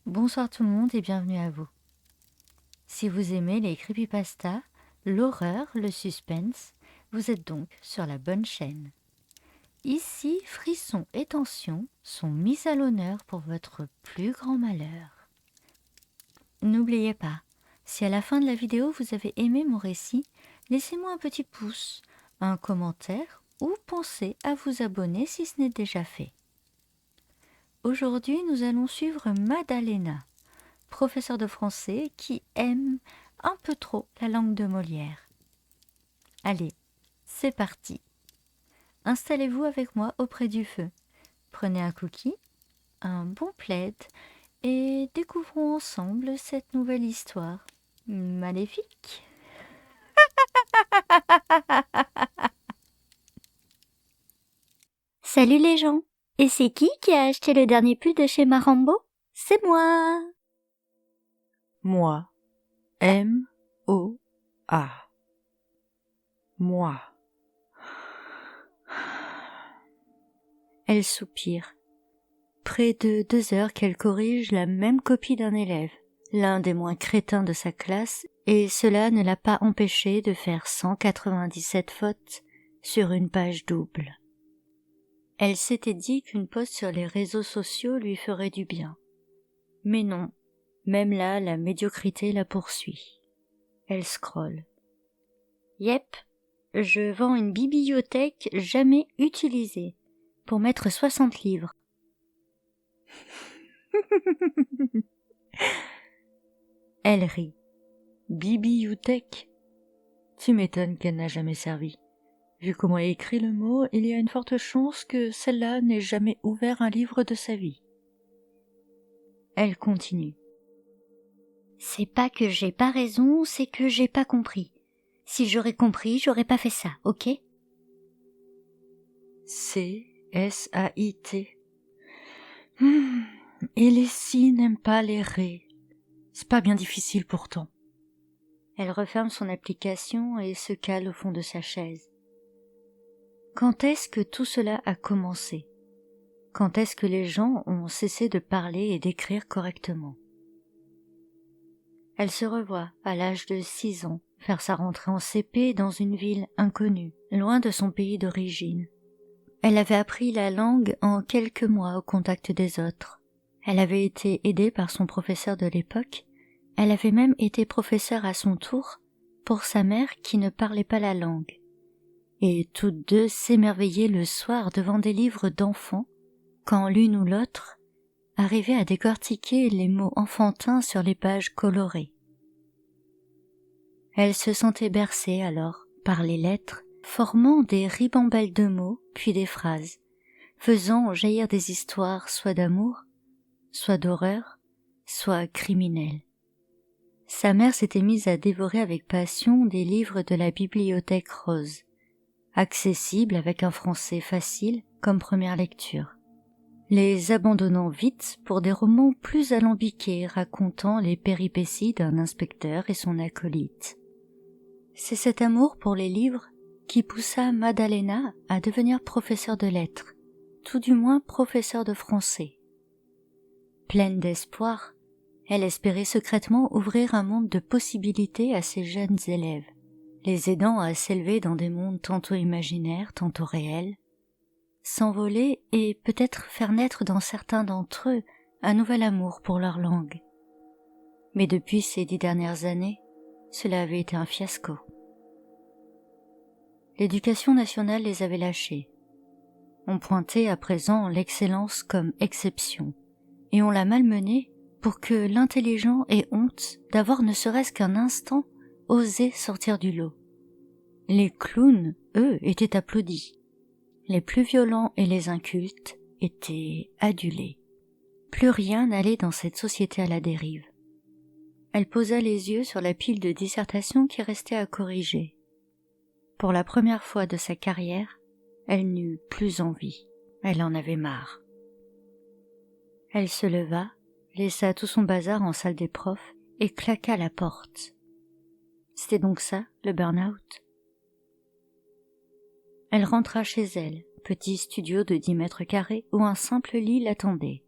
Bonsoir tout le monde et bienvenue à vous. Si vous aimez les creepypastas, l'horreur, le suspense, vous êtes donc sur la bonne chaîne. Ici, frissons et tensions sont mis à l'honneur pour votre plus grand malheur. N'oubliez pas, si à la fin de la vidéo vous avez aimé mon récit, laissez-moi un petit pouce, un commentaire ou pensez à vous abonner si ce n'est déjà fait. Aujourd'hui, nous allons suivre Madalena, professeur de français qui aime un peu trop la langue de Molière. Allez, c'est parti. Installez-vous avec moi auprès du feu. Prenez un cookie, un bon plaid et découvrons ensemble cette nouvelle histoire maléfique. Salut les gens. Et c'est qui a acheté le dernier pull de chez Marambo? C'est moi. Moi. M-O-A. Moi. Elle soupire. Près de 2 heures qu'elle corrige la même copie d'un élève, l'un des moins crétins de sa classe, et cela ne l'a pas empêché de faire 197 fautes sur une page double. Elle s'était dit qu'une poste sur les réseaux sociaux lui ferait du bien. Mais non, même là, la médiocrité la poursuit. Elle scrolle. Yep, je vends une bibliothèque jamais utilisée, pour mettre 60 livres. Elle rit. Bibliothèque. Tu m'étonnes qu'elle n'a jamais servi. Vu comment est écrit le mot, il y a une forte chance que celle-là n'ait jamais ouvert un livre de sa vie. Elle continue. C'est pas que j'ai pas raison, c'est que j'ai pas compris. Si j'aurais compris, j'aurais pas fait ça, ok? C-S-A-I-T. Et les si n'aiment pas les ré. C'est pas bien difficile pourtant. Elle referme son application et se cale au fond de sa chaise. Quand est-ce que tout cela a commencé? Quand est-ce que les gens ont cessé de parler et d'écrire correctement? Elle se revoit, à l'âge de 6 ans, faire sa rentrée en CP dans une ville inconnue, loin de son pays d'origine. Elle avait appris la langue en quelques mois au contact des autres. Elle avait été aidée par son professeur de l'époque. Elle avait même été professeure à son tour pour sa mère qui ne parlait pas la langue. Et toutes deux s'émerveillaient le soir devant des livres d'enfants quand l'une ou l'autre arrivait à décortiquer les mots enfantins sur les pages colorées. Elle se sentait bercée alors par les lettres, formant des ribambelles de mots puis des phrases, faisant jaillir des histoires soit d'amour, soit d'horreur, soit criminelles. Sa mère s'était mise à dévorer avec passion des livres de la bibliothèque rose, accessibles avec un français facile comme première lecture, les abandonnant vite pour des romans plus alambiqués racontant les péripéties d'un inspecteur et son acolyte. C'est cet amour pour les livres qui poussa Madalena à devenir professeure de lettres, tout du moins professeure de français. Pleine d'espoir, elle espérait secrètement ouvrir un monde de possibilités à ses jeunes élèves, les aidant à s'élever dans des mondes tantôt imaginaires, tantôt réels, s'envoler et peut-être faire naître dans certains d'entre eux un nouvel amour pour leur langue. Mais depuis ces 10 dernières années, cela avait été un fiasco. L'éducation nationale les avait lâchés. On pointait à présent l'excellence comme exception, et on l'a malmenée pour que l'intelligent ait honte d'avoir ne serait-ce qu'un instant osé sortir du lot. Les clowns, eux, étaient applaudis. Les plus violents et les incultes étaient adulés. Plus rien n'allait dans cette société à la dérive. Elle posa les yeux sur la pile de dissertations qui restait à corriger. Pour la première fois de sa carrière, elle n'eut plus envie. Elle en avait marre. Elle se leva, laissa tout son bazar en salle des profs et claqua la porte. C'était donc ça, le burn-out? Elle rentra chez elle, petit studio de 10 mètres carrés où un simple lit l'attendait.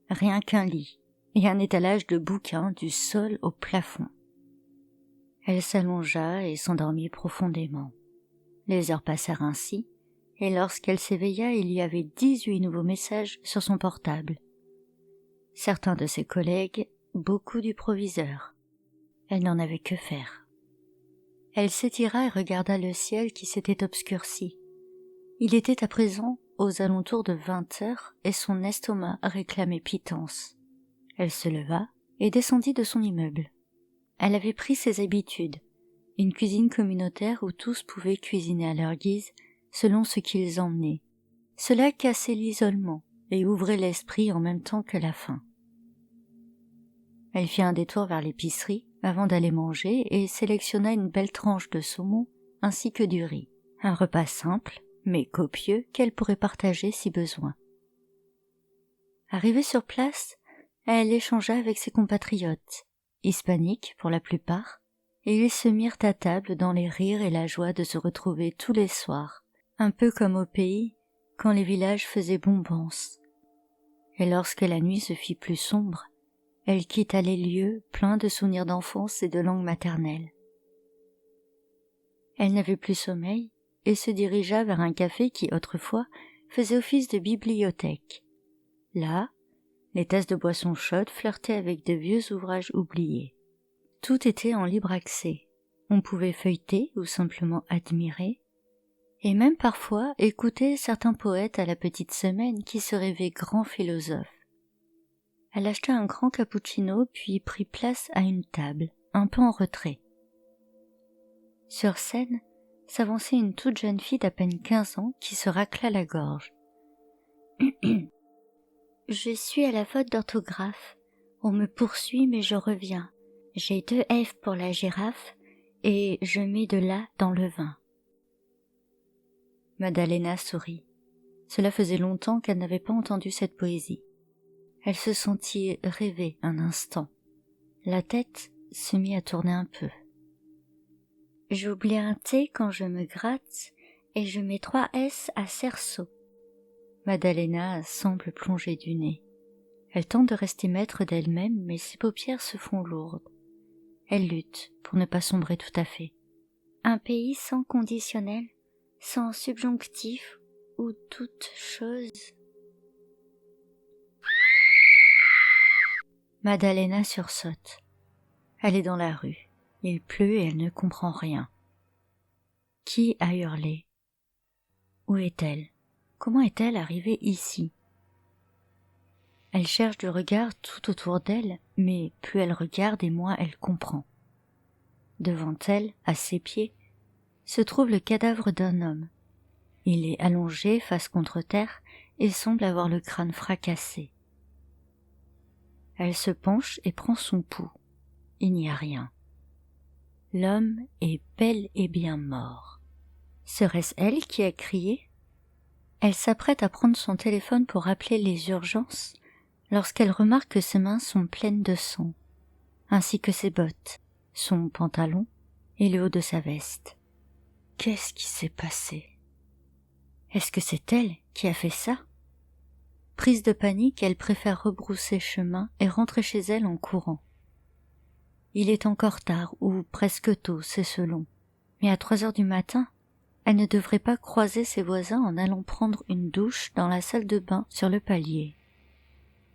Rien qu'un lit, et un étalage de bouquins du sol au plafond. Elle s'allongea et s'endormit profondément. Les heures passèrent ainsi, et lorsqu'elle s'éveilla, il y avait 18 nouveaux messages sur son portable. Certains de ses collègues, beaucoup du proviseur. Elle n'en avait que faire. Elle s'étira et regarda le ciel qui s'était obscurci. Il était à présent aux alentours de 20 heures et son estomac réclamait pitance. Elle se leva et descendit de son immeuble. Elle avait pris ses habitudes, une cuisine communautaire où tous pouvaient cuisiner à leur guise selon ce qu'ils emmenaient. Cela cassait l'isolement et ouvrait l'esprit en même temps que la faim. Elle fit un détour vers l'épicerie avant d'aller manger et sélectionna une belle tranche de saumon ainsi que du riz. Un repas simple, mais copieux, qu'elle pourrait partager si besoin. Arrivée sur place, elle échangea avec ses compatriotes, hispaniques pour la plupart, et ils se mirent à table dans les rires et la joie de se retrouver tous les soirs, un peu comme au pays, quand les villages faisaient bombance. Et lorsque la nuit se fit plus sombre, elle quitta les lieux pleins de souvenirs d'enfance et de langue maternelle. Elle n'avait plus sommeil et se dirigea vers un café qui, autrefois, faisait office de bibliothèque. Là, les tasses de boissons chaudes flirtaient avec de vieux ouvrages oubliés. Tout était en libre accès. On pouvait feuilleter ou simplement admirer, et même parfois écouter certains poètes à la petite semaine qui se rêvaient grands philosophes. Elle acheta un grand cappuccino puis prit place à une table, un peu en retrait. Sur scène, s'avançait une toute jeune fille d'à peine 15 ans qui se racla la gorge. « Je suis à la faute d'orthographe. On me poursuit mais je reviens. J'ai 2 F pour la girafe et je mets de l'A dans le vin. » Madalena sourit. Cela faisait longtemps qu'elle n'avait pas entendu cette poésie. Elle se sentit rêver un instant. La tête se mit à tourner un peu. J'oublie un T quand je me gratte et je mets 3 S à cerceau. Madalena semble plonger du nez. Elle tente de rester maître d'elle-même, mais ses paupières se font lourdes. Elle lutte pour ne pas sombrer tout à fait. Un pays sans conditionnel, sans subjonctif ou toute chose. Madalena sursaute. Elle est dans la rue. Il pleut et elle ne comprend rien. Qui a hurlé? Où est-elle? Comment est-elle arrivée ici? Elle cherche du regard tout autour d'elle, mais plus elle regarde et moins elle comprend. Devant elle, à ses pieds, se trouve le cadavre d'un homme. Il est allongé face contre terre et semble avoir le crâne fracassé. Elle se penche et prend son pouls. Il n'y a rien. L'homme est bel et bien mort. Serait-ce elle qui a crié? Elle s'apprête à prendre son téléphone pour appeler les urgences lorsqu'elle remarque que ses mains sont pleines de sang, ainsi que ses bottes, son pantalon et le haut de sa veste. Qu'est-ce qui s'est passé? Est-ce que c'est elle qui a fait ça? Prise de panique, elle préfère rebrousser chemin et rentrer chez elle en courant. Il est encore tard, ou presque tôt, c'est selon. Mais à 3 heures du matin, elle ne devrait pas croiser ses voisins en allant prendre une douche dans la salle de bain sur le palier.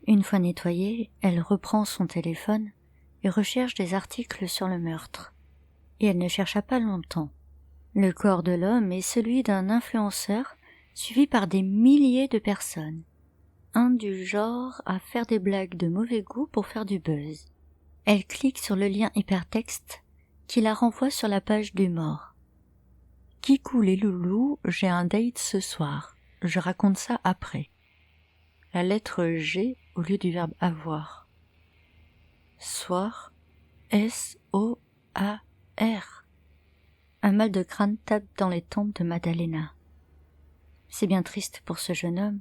Une fois nettoyée, elle reprend son téléphone et recherche des articles sur le meurtre. Et elle ne chercha pas longtemps. Le corps de l'homme est celui d'un influenceur suivi par des milliers de personnes. Un du genre à faire des blagues de mauvais goût pour faire du buzz. Elle clique sur le lien hypertexte qui la renvoie sur la page du mort. Kikou les loulous, j'ai un date ce soir. Je raconte ça après. La lettre G au lieu du verbe avoir. Soir, S-O-A-R. Un mal de crâne tape dans les tempes de Madalena. C'est bien triste pour ce jeune homme,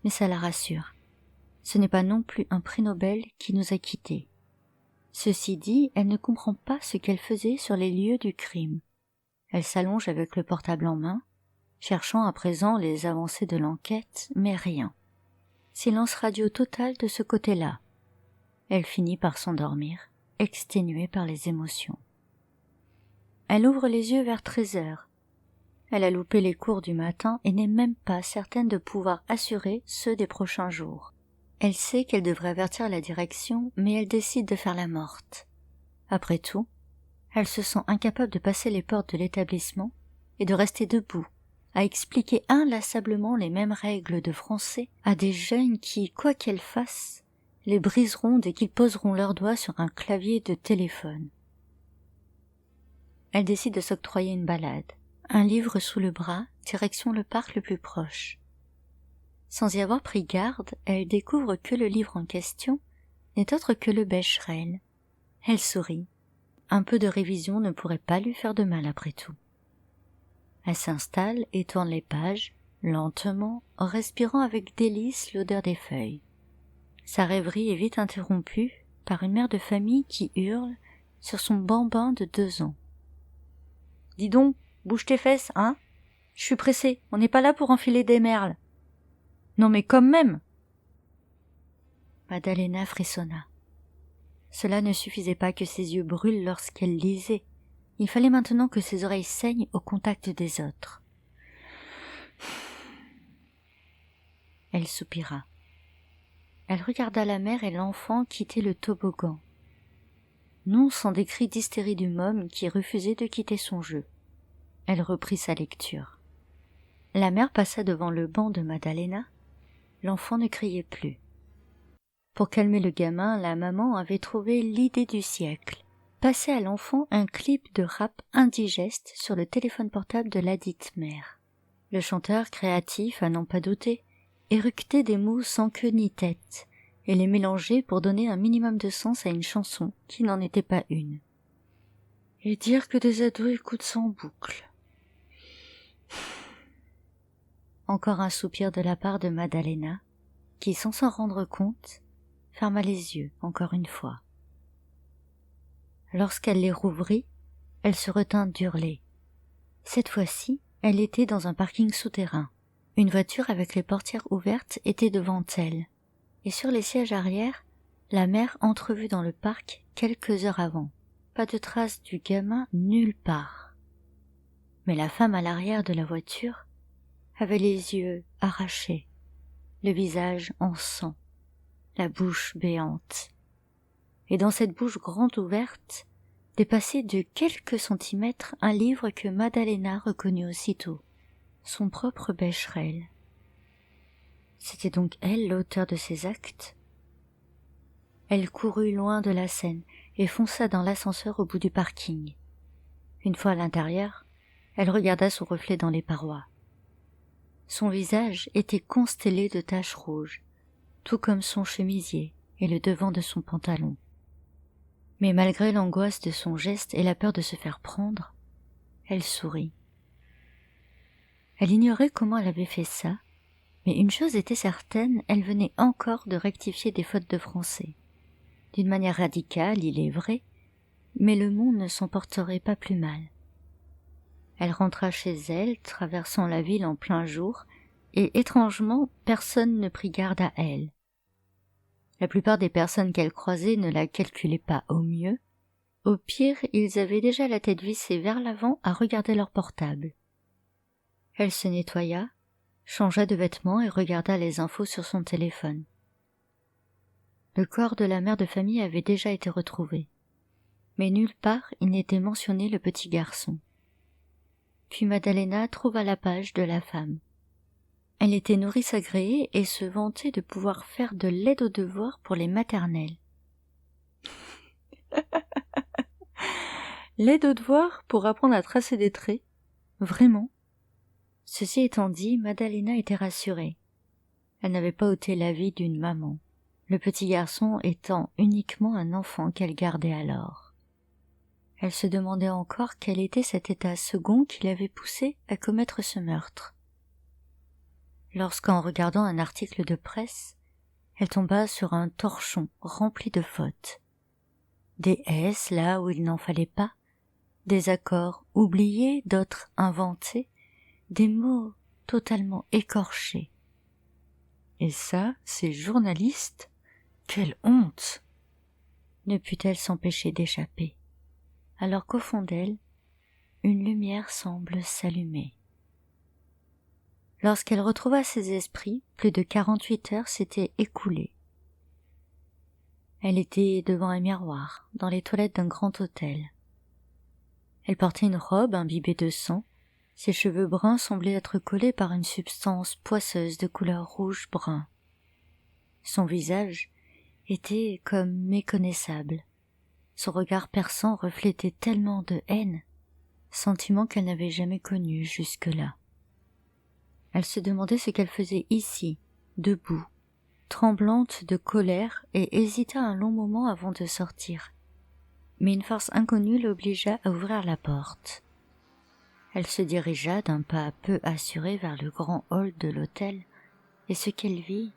mais ça la rassure. Ce n'est pas non plus un prix Nobel qui nous a quittés. Ceci dit, elle ne comprend pas ce qu'elle faisait sur les lieux du crime. Elle s'allonge avec le portable en main, cherchant à présent les avancées de l'enquête, mais rien. Silence radio total de ce côté-là. Elle finit par s'endormir, exténuée par les émotions. Elle ouvre les yeux vers 13h. Elle a loupé les cours du matin et n'est même pas certaine de pouvoir assurer ceux des prochains jours. Elle sait qu'elle devrait avertir la direction, mais elle décide de faire la morte. Après tout, elle se sent incapable de passer les portes de l'établissement et de rester debout, à expliquer inlassablement les mêmes règles de français à des jeunes qui, quoi qu'elles fassent, les briseront dès qu'ils poseront leurs doigts sur un clavier de téléphone. Elle décide de s'octroyer une balade, un livre sous le bras, direction le parc le plus proche. Sans y avoir pris garde, elle découvre que le livre en question n'est autre que le Becherel. Elle sourit. Un peu de révision ne pourrait pas lui faire de mal après tout. Elle s'installe et tourne les pages, lentement, en respirant avec délice l'odeur des feuilles. Sa rêverie est vite interrompue par une mère de famille qui hurle sur son bambin de 2 ans. « Dis donc, bouge tes fesses, hein ? Je suis pressée, on n'est pas là pour enfiler des merles. »« Non mais quand même !» Madalena frissonna. Cela ne suffisait pas que ses yeux brûlent lorsqu'elle lisait. Il fallait maintenant que ses oreilles saignent au contact des autres. Elle soupira. Elle regarda la mère et l'enfant quitter le toboggan. Non sans des cris d'hystérie du môme qui refusait de quitter son jeu. Elle reprit sa lecture. La mère passa devant le banc de Madalena. L'enfant ne criait plus. Pour calmer le gamin, la maman avait trouvé l'idée du siècle. Passer à l'enfant un clip de rap indigeste sur le téléphone portable de ladite mère. Le chanteur, créatif à n'en pas douter, éructait des mots sans queue ni tête, et les mélangeait pour donner un minimum de sens à une chanson qui n'en était pas une. Et dire que des ados écoutent ça en boucle. Encore un soupir de la part de Madalena, qui, sans s'en rendre compte, ferma les yeux encore une fois. Lorsqu'elle les rouvrit, elle se retint d'hurler. Cette fois-ci, elle était dans un parking souterrain. Une voiture avec les portières ouvertes était devant elle, et sur les sièges arrière, la mère entrevue dans le parc quelques heures avant. Pas de trace du gamin nulle part. Mais la femme à l'arrière de la voiture avait les yeux arrachés, le visage en sang, la bouche béante. Et dans cette bouche grande ouverte, dépassait de quelques centimètres un livre que Madalena reconnut aussitôt, son propre Becherel. C'était donc elle l'auteur de ces actes. Elle courut loin de la scène et fonça dans l'ascenseur au bout du parking. Une fois à l'intérieur, elle regarda son reflet dans les parois. Son visage était constellé de taches rouges, tout comme son chemisier et le devant de son pantalon. Mais malgré l'angoisse de son geste et la peur de se faire prendre, elle sourit. Elle ignorait comment elle avait fait ça, mais une chose était certaine, elle venait encore de rectifier des fautes de français. D'une manière radicale, il est vrai, mais le monde ne s'en porterait pas plus mal. Elle rentra chez elle, traversant la ville en plein jour, et étrangement, personne ne prit garde à elle. La plupart des personnes qu'elle croisait ne la calculaient pas au mieux. Au pire, ils avaient déjà la tête vissée vers l'avant à regarder leur portable. Elle se nettoya, changea de vêtements et regarda les infos sur son téléphone. Le corps de la mère de famille avait déjà été retrouvé, mais nulle part il n'était mentionné le petit garçon. Puis Madalena trouva la page de la femme. Elle était nourrice agréée et se vantait de pouvoir faire de l'aide aux devoirs pour les maternelles. L'aide aux devoirs pour apprendre à tracer des traits? Vraiment? Ceci étant dit, Madalena était rassurée. Elle n'avait pas ôté la vie d'une maman, le petit garçon étant uniquement un enfant qu'elle gardait alors. Elle se demandait encore quel était cet état second qui l'avait poussée à commettre ce meurtre. Lorsqu'en regardant un article de presse, elle tomba sur un torchon rempli de fautes. Des S là où il n'en fallait pas, des accords oubliés, d'autres inventés, des mots totalement écorchés. Et ça, ces journalistes, quelle honte! ne put-elle s'empêcher d'échapper, alors qu'au fond d'elle, une lumière semble s'allumer. Lorsqu'elle retrouva ses esprits, plus de 48 heures s'étaient écoulées. Elle était devant un miroir, dans les toilettes d'un grand hôtel. Elle portait une robe imbibée de sang, ses cheveux bruns semblaient être collés par une substance poisseuse de couleur rouge-brun. Son visage était comme méconnaissable. Son regard perçant reflétait tellement de haine, sentiment qu'elle n'avait jamais connu jusque-là. Elle se demandait ce qu'elle faisait ici, debout, tremblante de colère, et hésita un long moment avant de sortir. Mais une force inconnue l'obligea à ouvrir la porte. Elle se dirigea d'un pas peu assuré vers le grand hall de l'hôtel, et ce qu'elle vit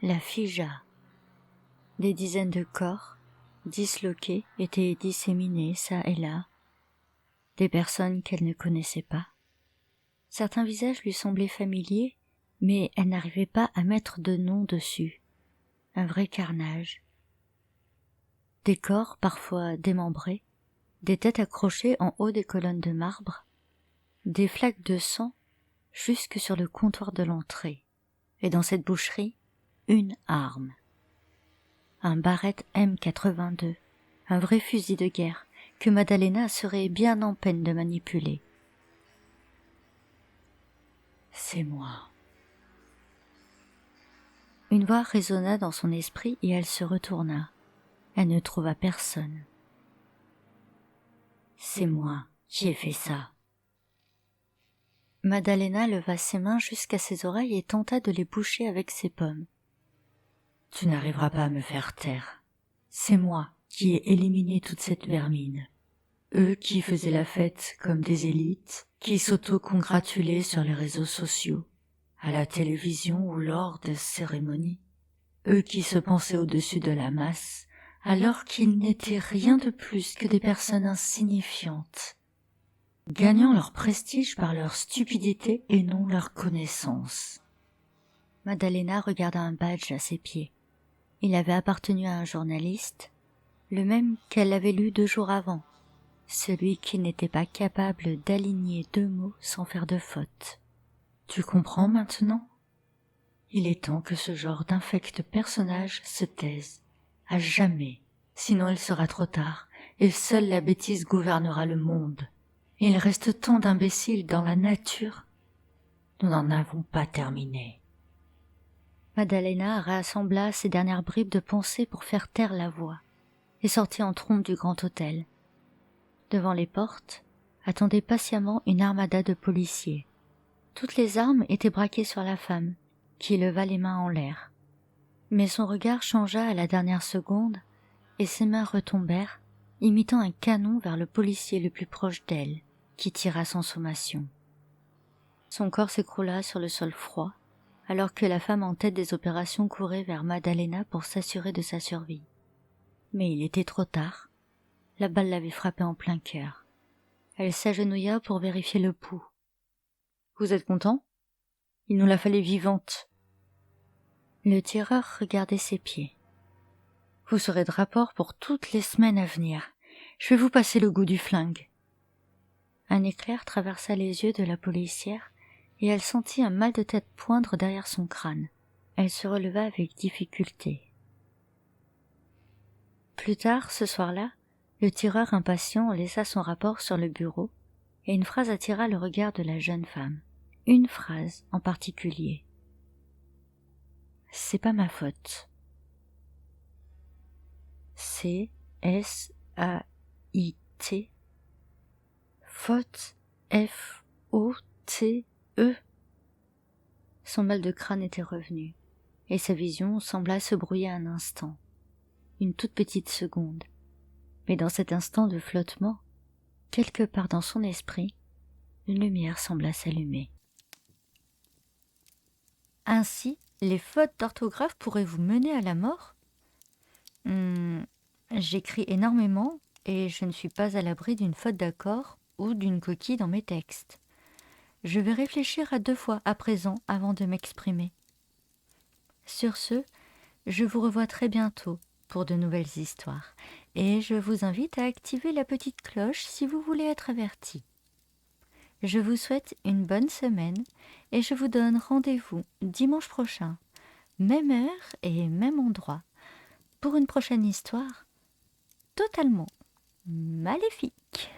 la figea. Des dizaines de corps, disloqués, étaient disséminés çà et là, des personnes qu'elle ne connaissait pas. Certains visages lui semblaient familiers, mais elle n'arrivait pas à mettre de nom dessus. Un vrai carnage. Des corps parfois démembrés, des têtes accrochées en haut des colonnes de marbre, des flaques de sang jusque sur le comptoir de l'entrée, et dans cette boucherie, une arme. Un Barrett M82, un vrai fusil de guerre que Maddalena serait bien en peine de manipuler. « C'est moi. » Une voix résonna dans son esprit et elle se retourna. Elle ne trouva personne. « C'est moi qui ai fait ça. » Maddalena leva ses mains jusqu'à ses oreilles et tenta de les boucher avec ses pommes. « Tu n'arriveras pas à me faire taire. C'est moi qui ai éliminé toute cette vermine. Eux qui faisaient la fête comme des élites, qui s'auto-congratulaient sur les réseaux sociaux, à la télévision ou lors de cérémonies. Eux qui se pensaient au-dessus de la masse, alors qu'ils n'étaient rien de plus que des personnes insignifiantes, gagnant leur prestige par leur stupidité et non leur connaissance. Maddalena regarda un badge à ses pieds. Il avait appartenu à un journaliste, le même qu'elle avait lu 2 jours avant, celui qui n'était pas capable d'aligner 2 mots sans faire de faute. Tu comprends maintenant ? Il est temps que ce genre d'infect personnage se taise, à jamais, sinon il sera trop tard, et seule la bêtise gouvernera le monde. Il reste tant d'imbéciles dans la nature. Nous n'en avons pas terminé. Maddalena rassembla ses dernières bribes de pensée pour faire taire la voix, et sortit en trombe du grand hôtel. Devant les portes, attendait patiemment une armada de policiers. Toutes les armes étaient braquées sur la femme, qui leva les mains en l'air. Mais son regard changea à la dernière seconde, et ses mains retombèrent, imitant un canon vers le policier le plus proche d'elle, qui tira sans sommation. Son corps s'écroula sur le sol froid, alors que la femme en tête des opérations courait vers Maddalena pour s'assurer de sa survie. Mais il était trop tard. La balle l'avait frappée en plein cœur. Elle s'agenouilla pour vérifier le pouls. « Vous êtes content ? Il nous la fallait vivante. » Le tireur regardait ses pieds. « Vous serez de rapport pour toutes les semaines à venir. Je vais vous passer le goût du flingue. » Un éclair traversa les yeux de la policière et elle sentit un mal de tête poindre derrière son crâne. Elle se releva avec difficulté. Plus tard, ce soir-là, le tireur impatient laissa son rapport sur le bureau et une phrase attira le regard de la jeune femme. Une phrase en particulier. « C'est pas ma faute. » C-S-A-I-T. Faute. F-O-T-E. Son mal de crâne était revenu, et sa vision sembla se brouiller un instant, une toute petite seconde. Mais dans cet instant de flottement, quelque part dans son esprit, une lumière sembla s'allumer. Ainsi, les fautes d'orthographe pourraient vous mener à la mort ? J'écris énormément et je ne suis pas à l'abri d'une faute d'accord ou d'une coquille dans mes textes. Je vais réfléchir à 2 fois à présent avant de m'exprimer. Sur ce, je vous revois très bientôt pour de nouvelles histoires. Et je vous invite à activer la petite cloche si vous voulez être averti. Je vous souhaite une bonne semaine et je vous donne rendez-vous dimanche prochain, même heure et même endroit, pour une prochaine histoire totalement maléfique.